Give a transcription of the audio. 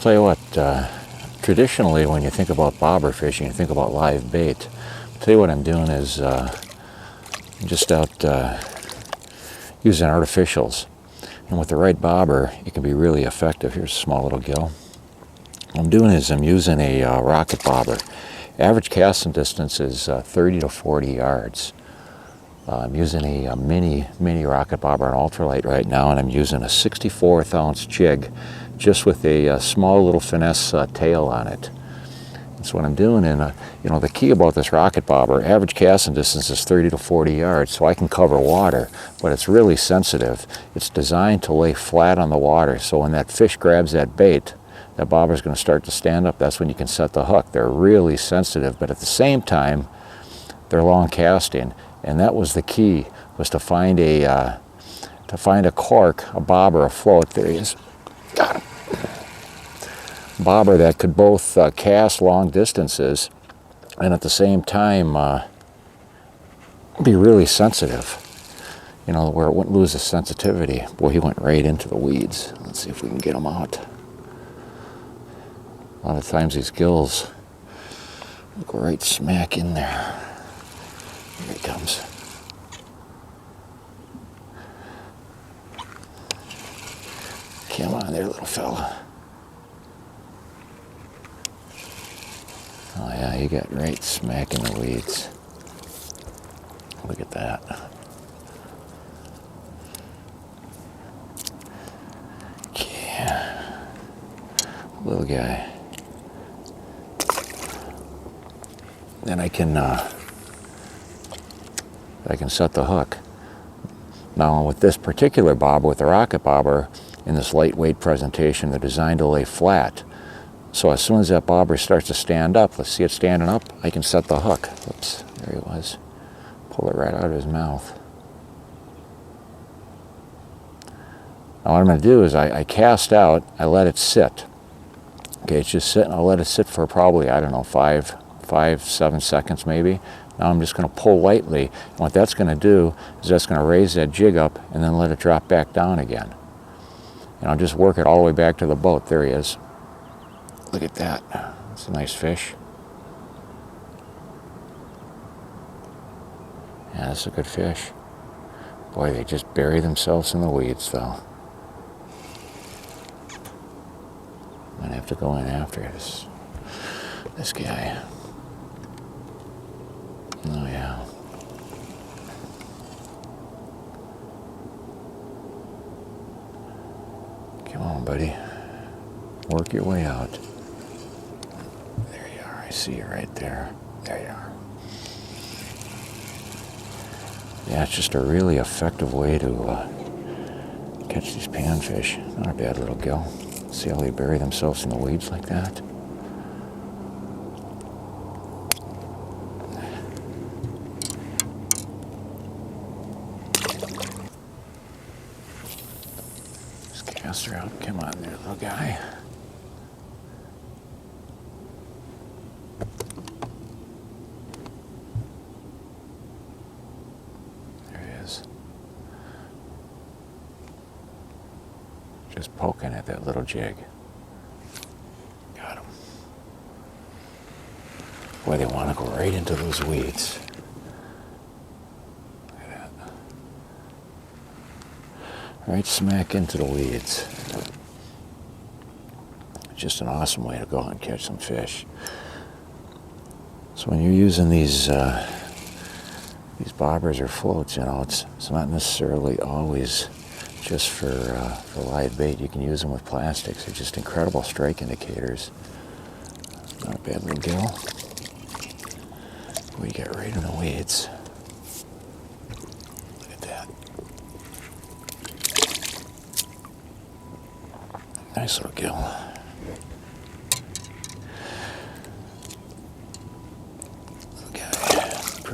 tell you what, traditionally when you think about bobber fishing, you think about live bait. I'll tell you what I'm doing is just out using artificials. And with the right bobber, it can be really effective. Here's a small little gill. What I'm doing is I'm using a rocket bobber. Average casting distance is 30 to 40 yards. I'm using a mini rocket bobber, an ultralight right now, and I'm using a 64th ounce jig, just with a small little finesse tail on it. That's what I'm doing. And you know, the key about this rocket bobber, average casting distance is 30 to 40 yards, so I can cover water, but it's really sensitive. It's designed to lay flat on the water, so when that fish grabs that bait, that bobber is going to start to stand up. That's when you can set the hook. They're really sensitive, but at the same time, they're long casting. And that was the key, was to find a cork, a bobber, a float. There he is. Got him. Bobber that could both cast long distances and at the same time be really sensitive. You know, where it wouldn't lose its sensitivity. Boy, he went right into the weeds. Let's see if we can get him out. A lot of times these gills go right smack in there. Here he comes. Come on there, little fella. Oh yeah, you got right smack in the weeds. Look at that. Yeah. Little guy. Then I can set the hook. Now with this particular bobber, with the rocket bobber, in this lightweight presentation, they're designed to lay flat. So as soon as that bobber starts to stand up, let's see it standing up, I can set the hook. Oops, there he was. Pull it right out of his mouth. Now what I'm going to do is I cast out, I let it sit. Okay, it's just sitting. I'll let it sit for probably, I don't know, 7 seconds maybe. Now I'm just going to pull lightly. And what that's going to do is that's going to raise that jig up and then let it drop back down again. And I'll just work it all the way back to the boat. There he is. Look at that. That's a nice fish. Yeah, that's a good fish. Boy, they just bury themselves in the weeds, though. I'm going to have to go in after this guy. Oh, yeah. Come on, buddy. Work your way out. There you are. I see you right there. There you are. Yeah, it's just a really effective way to catch these panfish. Not a bad little gill. See how they bury themselves in the weeds like that? Just cast her out. Come on there, little guy. Just poking at that little jig. Got him. Boy, they want to go right into those weeds. Look at that. Right smack into the weeds. Just an awesome way to go out and catch some fish. So when you're using these bobbers or floats, you know, it's not necessarily always just for live bait. You can use them with plastics. They're just incredible strike indicators. Not a bad little gill. We get right in the weeds. Look at that. Nice little gill.